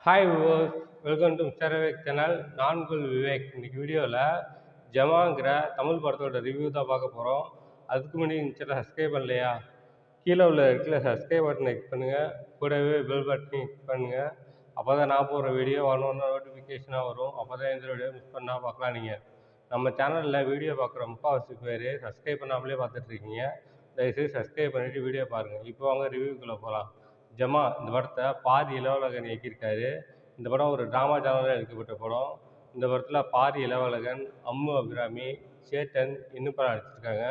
Hi viewers, welcome to mister Vivek channel. நான் உங்கள் விவேக். இன்னைக்கு வீடியோவில் ஜமாங்கிற தமிழ் படத்தோட ரிவ்யூ தான் பார்க்க போகிறோம். அதுக்கு முன்னாடி இந்த சேனல் சப்ஸ்கிரைப் பண்ணலையா? கீழே உள்ள இடத்துல சப்ஸ்கிரைப் பட்டனை கிளிக் பண்ணுங்கள். கூடவே பெல் பட்டனையும் கிளிக் பண்ணுங்கள். அப்போ தான் நான் போடுற வீடியோ ஒன்று நோட்டிஃபிகேஷனாக வரும். அப்போ தான் இந்த வீடியோ மிஸ் பண்ணால் பார்க்கலாம். நீங்கள் நம்ம சேனலில் வீடியோ பார்க்குற முக்கால்வாசி பேர் சப்ஸ்கிரைப் பண்ணாமலே பார்த்துட்ருக்கீங்க. தயவுசெய்து சப்ஸ்கிரைப் பண்ணிவிட்டு வீடியோ பாருங்கள். இப்போ வாங்க ரிவ்யூக்குள்ளே போகலாம். ஜமா இந்த படத்தை பாரி இளவழகன் இயக்கியிருக்காரு. இந்த படம் ஒரு ட்ராமா ஜானரில் எடுக்கப்பட்ட படம். இந்த படத்தில் பாரி இளவழகன், அம்மு அபிராமி, சேட்டன் இன்னும் படம் நடிச்சிருக்காங்க.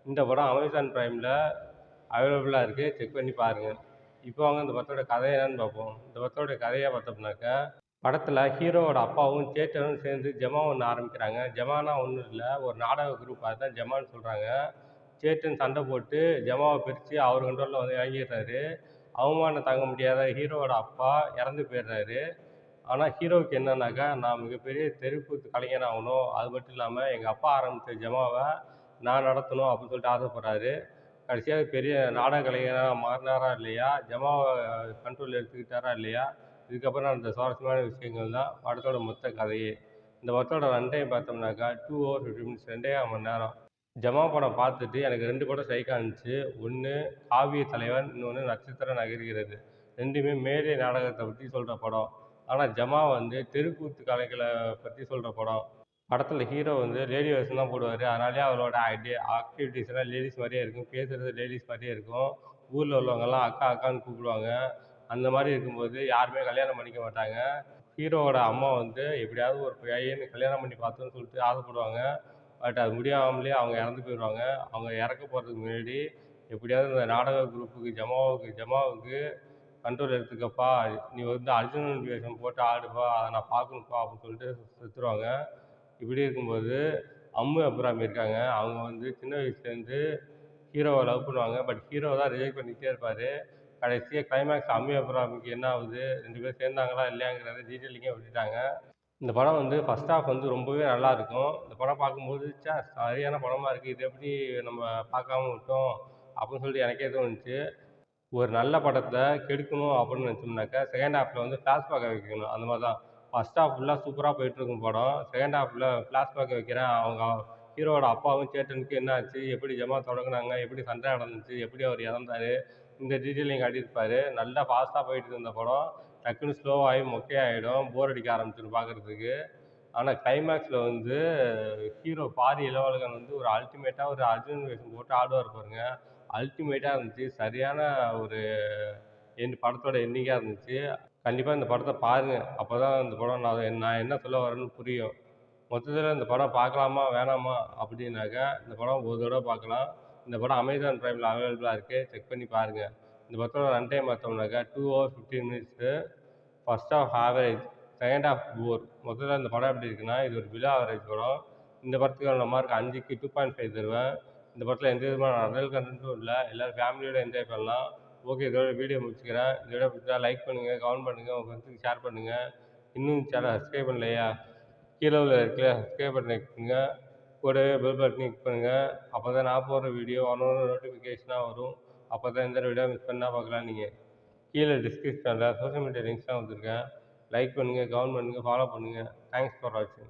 இந்த படம் அமேசான் ப்ரைமில் அவைலபிளாக இருக்குது. செக் பண்ணி பாருங்கள். இப்போ வாங்க இந்த படத்தோட கதை என்னன்னு பார்ப்போம். இந்த படத்தோட கதையை பார்த்தோம்னாக்கா, படத்தில் ஹீரோவோட அப்பாவும் சேட்டனும் சேர்ந்து ஜமா ஒன்று ஆரம்பிக்கிறாங்க. ஜமானா ஒன்றும் இல்லை, ஒரு நாடக குரூப். அதுதான் ஜமான்னு சொல்கிறாங்க. சேட்டன் சண்டை போட்டு ஜமாவை பிரித்து அவர் கண்ட்ரோலில் வந்து வாங்கிடுறாரு. அவமானம் தாங்க முடியாத ஹீரோவோட அப்பா இறந்து போயிடுறாரு. ஆனால் ஹீரோவுக்கு என்னன்னாக்கா, நான் மிகப்பெரிய தெருக்கூத்து கலைஞன் ஆகணும், அது மட்டும் இல்லாமல் எங்கள் அப்பா ஆரம்பித்த ஜமாவை நான் நடத்தணும் அப்படின்னு சொல்லிட்டு ஆசைப்படுறாரு. கடைசியாக பெரிய நாடக கலைஞராக மாறினாரா இல்லையா, ஜமாவை கண்ட்ரோல் எடுத்துக்கிட்டாரா இல்லையா, இதுக்கப்புறம் அந்த சுவாரஸ்யமான விஷயங்கள் தான் படத்தோட மொத்த கதையே. இந்த படத்தோட ரன் டைம் பார்த்தோம்னாக்கா 2 hours 50 minutes, 2.5 மணி நேரம். ஜமா படம் பார்த்துட்டு எனக்கு 2 படம் ஸ்ட்ரைக் ஆனுச்சு. ஒன்று காவிய தலைவன், இன்னொன்று நட்சத்திரம் நகர்கிறது. 2மே மேடை நாடகத்தை பற்றி சொல்கிற படம். ஆனால் ஜமா வந்து தெருக்கூத்து கலைகளை பற்றி சொல்கிற படம். படத்தில் ஹீரோ வந்து லேடி வேஷம் தான் போடுவார். அதனாலே அவரோட ஆக்டிவிட்டீஸ் எல்லாம் லேடிஸ் மாதிரியே இருக்கும், பேசுகிறது லேடிஸ் மாதிரியே இருக்கும். ஊரில் உள்ளவங்கெல்லாம் அக்கா அக்கான்னு கூப்பிடுவாங்க. அந்த மாதிரி இருக்கும்போது யாருமே கல்யாணம் பண்ணிக்க மாட்டாங்க. ஹீரோவோட அம்மா வந்து எப்படியாவது ஒரு பையனை கல்யாணம் பண்ணி பார்த்தோன்னு சொல்லிட்டு ஆசைப்படுவாங்க. பட் அது முடியாமலே அவங்க இறந்து போயிடுவாங்க. அவங்க இறக்க போகிறதுக்கு முன்னாடி எப்படியாவது இந்த நாடக குரூப்புக்கு ஜமாவுக்கு கண்ட்ரோல் எடுத்துக்கப்பா, நீ வந்து அர்ஜுனன் வேஷம் போட்டு ஆடுப்பா, அதை நான் பார்க்கணும்ப்பா அப்படின்னு சொல்லிட்டு செத்துருவாங்க. இப்படி இருக்கும்போது அம்மு அபிராமி இருக்காங்க. அவங்க வந்து சின்ன வயசுலேருந்து ஹீரோவை லவ் பண்ணுவாங்க. பட் ஹீரோ தான் ரிஜெக்ட் பண்ணிக்கிட்டே இருப்பார். கடைசியாக கிளைமேக்ஸ் அம்மு அபிராமிக்கு என்ன ஆகுது, 2 பேரும் சேர்ந்தாங்களா இல்லையாங்கிறத டீட்டெயிலிங்கே விட்டுட்டாங்க. இந்த படம் வந்து ஃபர்ஸ்ட் ஹாஃப் வந்து ரொம்பவே நல்லாயிருக்கும். இந்த படம் பார்க்கும்போது சரியான படமாக இருக்குது, இது எப்படி நம்ம பார்க்காம விட்டோம் அப்படின்னு சொல்லிட்டு எனக்கே தோணுச்சு. ஒரு நல்ல படத்தை கெடுக்கணும் அப்படின்னு நினச்சோம்னாக்கா, செகண்ட் ஹாஃபில் வந்து ஃப்ளாஷ்பேக்கை வைக்கணும். அந்த மாதிரி தான். ஃபர்ஸ்ட் ஹாஃப் ஃபுல்லாக சூப்பராக போயிட்டுருக்கும் படம். செகண்ட் ஹாஃபில் ஃப்ளாஷ்பேக்கை வைக்கிறேன். அவங்க ஹீரோவோட அப்பாவும் சேட்டனுக்கு என்ன ஆச்சு, எப்படி ஜமா தொடங்குனாங்க, எப்படி சண்டை நடந்துச்சு, எப்படி அவர் இறந்தாரு, இந்த டீட்டெயிலையும் காட்டியிருப்பார். நல்லா ஃபாஸ்ட்டாக போயிட்டு இருந்த படம் டக்குன்னு ஸ்லோவாகி மொக்கையாகிடும், போர் அடிக்க ஆரம்பிச்சிடும் பார்க்குறதுக்கு. ஆனால் கிளைமேக்ஸில் வந்து ஹீரோ பாரி இளவழகன் வந்து ஒரு அல்டிமேட்டாக ஒரு அர்ஜுனன் வேஷம் போட்டு ஆடுவார் பாருங்க. அல்டிமேட்டாக இருந்துச்சு. சரியான ஒரு படத்தோட எண்டிங்காக இருந்துச்சு. கண்டிப்பாக இந்த படத்தை பாருங்கள். அப்போ தான் இந்த படம் நான் என்ன சொல்ல வரேன்னு புரியும். மொத்தத்தில் இந்த படம் பார்க்கலாமா வேணாமா அப்படின்னாக்கா, இந்த படம் ஒரு தடவை பார்க்கலாம். இந்த படம் அமேசான் ப்ரைமில் அவைலபிளாக இருக்குது. செக் பண்ணி பாருங்கள். இந்த படத்தோட ரன் டைம் பார்த்தோம்னாக்கா 2 hours 15 minutes. First half average, second half bore. மொத்தத்தில் இந்த படம் எப்படி இருக்குன்னா, இது ஒரு பிலோ ஆவரேஜ் படம். இந்த படத்துக்கான மார்க் 5க்கு 2.5 தருவேன். இந்த படத்தில் எந்த விதமான அடல்ட் கண்டென்ட்டும் இல்லை. எல்லோரும் ஃபேமிலியோட என்ஜாய் பண்ணலாம். ஓகே, இதோட வீடியோ முடிச்சுக்கிறேன். இந்த வீடியோ பிடிச்சா லைக் பண்ணுங்கள், கமெண்ட் பண்ணுங்கள், உங்கள் ஃப்ரெண்ட்ஸுக்கு ஷேர் பண்ணுங்கள். இன்னும் சேனல் சப்ஸ்கிரைப் பண்ணலையா? கீழே உள்ள இடத்துல சப்ஸ்கிரைப் பட்டனை கிளிக்குங்க. கூடவே பெல் பட்டனை கிளிக் பண்ணுங்கள். அப்போ தான் நான் போடுற வீடியோ ஒன்று நோட்டிஃபிகேஷனாக வரும். அப்போ தான் இந்த வீடியோ மிஸ் பண்ணால் பார்க்கலாம். நீங்கள் கீழே டிஸ்கிரிப்ஷனில் சோஷியல் மீடியா லிங்க்ஸ்லாம் வந்திருக்கேன். லைக் பண்ணுங்கள், கமெண்ட் பண்ணுங்கள், ஃபாலோ பண்ணுங்கள். தேங்க்ஸ் ஃபார் வாட்சிங்.